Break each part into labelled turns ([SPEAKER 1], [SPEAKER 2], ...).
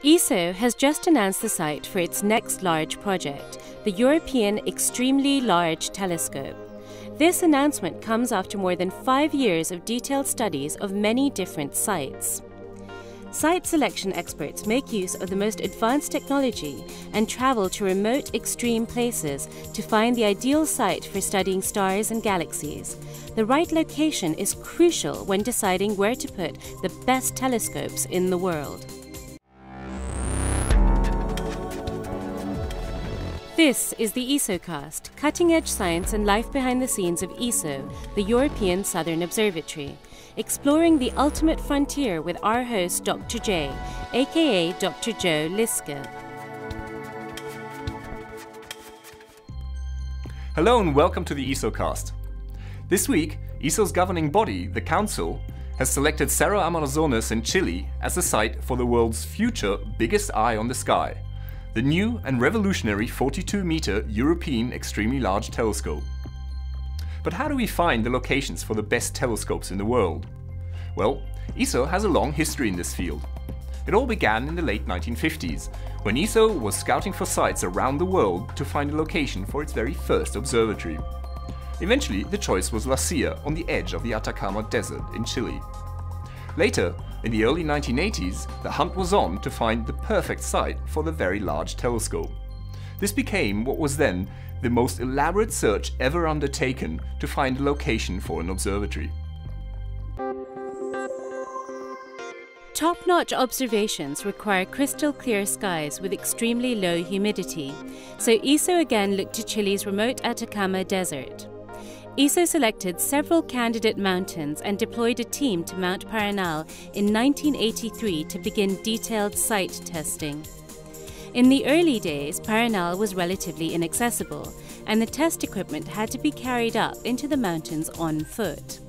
[SPEAKER 1] ESO has just announced the site for its next large project, the European Extremely Large Telescope. This announcement comes after more than 5 years of detailed studies of many different sites. Site selection experts make use of the most advanced technology and travel to remote, extreme places to find the ideal site for studying stars and galaxies. The right location is crucial when deciding where to put the best telescopes in the world. This is the ESOCast, cutting-edge science and life behind the scenes of ESO, the European Southern Observatory, exploring the ultimate frontier with our host Dr. J, aka Dr. Joe Liske.
[SPEAKER 2] Hello and welcome to the ESOCast. This week, ESO's governing body, the Council, has selected Cerro Armazones in Chile as the site for the world's future biggest eye on the sky, the new and revolutionary 42-meter European Extremely Large Telescope. But how do we find the locations for the best telescopes in the world? Well, ESO has a long history in this field. It all began in the late 1950s, when ESO was scouting for sites around the world to find a location for its very first observatory. Eventually, the choice was La Silla on the edge of the Atacama Desert in Chile. Later, in the early 1980s, the hunt was on to find the perfect site for the Very Large Telescope. This became what was then the most elaborate search ever undertaken to find a location for an observatory.
[SPEAKER 1] Top-notch observations require crystal clear skies with extremely low humidity, so ESO again looked to Chile's remote Atacama Desert. ESO selected several candidate mountains and deployed a team to Mount Paranal in 1983 to begin detailed site testing. In the early days, Paranal was relatively inaccessible, and the test equipment had to be carried up into the mountains on foot.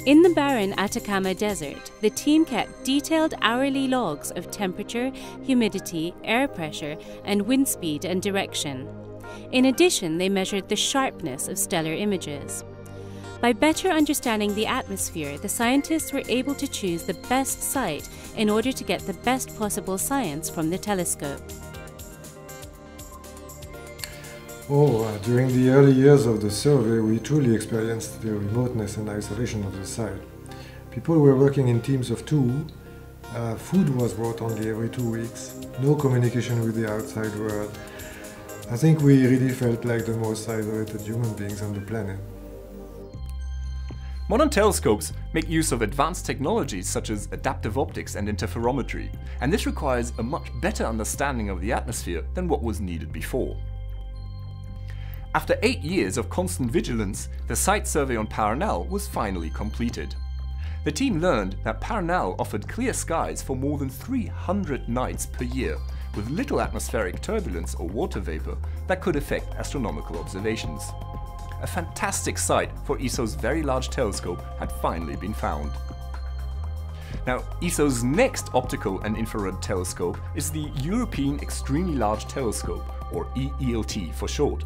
[SPEAKER 1] In the barren Atacama Desert, the team kept detailed hourly logs of temperature, humidity, air pressure, and wind speed and direction. In addition, they measured the sharpness of stellar images. By better understanding the atmosphere, the scientists were able to choose the best site in order to get the best possible science from the telescope.
[SPEAKER 3] During the early years of the survey, we truly experienced the remoteness and isolation of the site. People were working in teams of 2, food was brought only every 2 weeks, no communication with the outside world. I think we really felt like the most isolated human beings on the planet.
[SPEAKER 2] Modern telescopes make use of advanced technologies such as adaptive optics and interferometry, and this requires a much better understanding of the atmosphere than what was needed before. After 8 years of constant vigilance, the site survey on Paranal was finally completed. The team learned that Paranal offered clear skies for more than 300 nights per year, with little atmospheric turbulence or water vapor that could affect astronomical observations. A fantastic site for ESO's Very Large Telescope had finally been found. Now, ESO's next optical and infrared telescope is the European Extremely Large Telescope, or E-ELT for short.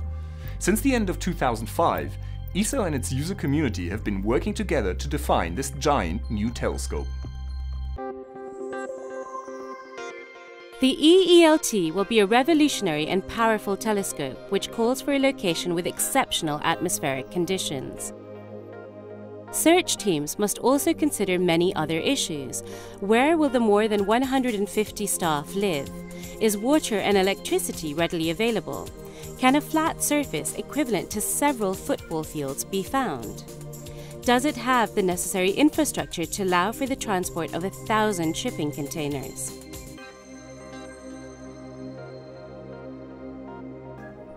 [SPEAKER 2] Since the end of 2005, ESO and its user community have been working together to define this giant new telescope.
[SPEAKER 1] The E-ELT will be a revolutionary and powerful telescope which calls for a location with exceptional atmospheric conditions. Search teams must also consider many other issues. Where will the more than 150 staff live? Is water and electricity readily available? Can a flat surface equivalent to several football fields be found? Does it have the necessary infrastructure to allow for the transport of 1,000 shipping containers?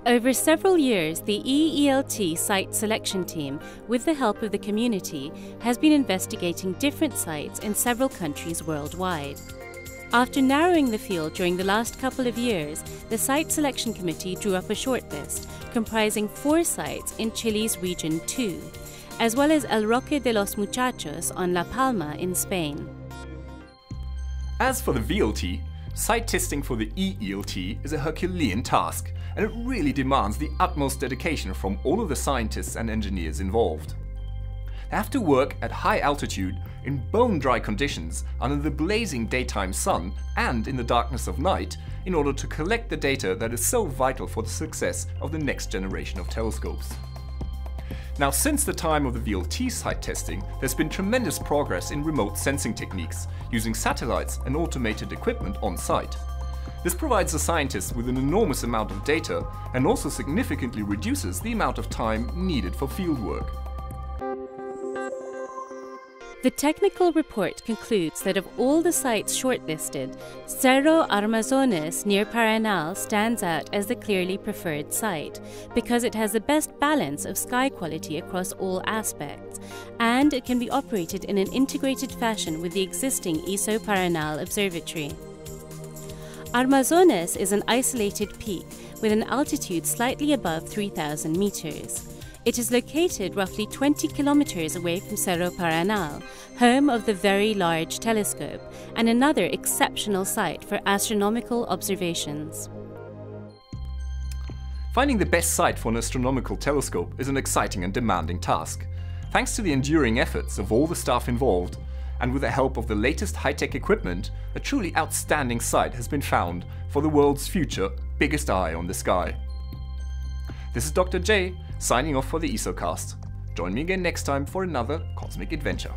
[SPEAKER 1] Over several years, the E-ELT site selection team, with the help of the community, has been investigating different sites in several countries worldwide. After narrowing the field during the last couple of years, the Site Selection Committee drew up a shortlist comprising 4 sites in Chile's Region 2, as well as El Roque de los Muchachos on La Palma in Spain.
[SPEAKER 2] As for the VLT, site testing for the E-ELT is a Herculean task, and it really demands the utmost dedication from all of the scientists and engineers involved. have to work at high altitude in bone-dry conditions under the blazing daytime sun and in the darkness of night in order to collect the data that is so vital for the success of the next generation of telescopes. Now, since the time of the VLT site testing, there's been tremendous progress in remote sensing techniques using satellites and automated equipment on site. This provides the scientists with an enormous amount of data and also significantly reduces the amount of time needed for fieldwork.
[SPEAKER 1] The technical report concludes that of all the sites shortlisted, Cerro Armazones near Paranal stands out as the clearly preferred site because it has the best balance of sky quality across all aspects, and it can be operated in an integrated fashion with the existing ESO Paranal observatory. Armazones is an isolated peak with an altitude slightly above 3,000 meters. It is located roughly 20 kilometers away from Cerro Paranal, home of the Very Large Telescope, and another exceptional site for astronomical observations.
[SPEAKER 2] Finding the best site for an astronomical telescope is an exciting and demanding task. Thanks to the enduring efforts of all the staff involved, and with the help of the latest high-tech equipment, a truly outstanding site has been found for the world's future biggest eye on the sky. This is Dr. J, signing off for the ESOCast. Join me again next time for another cosmic adventure.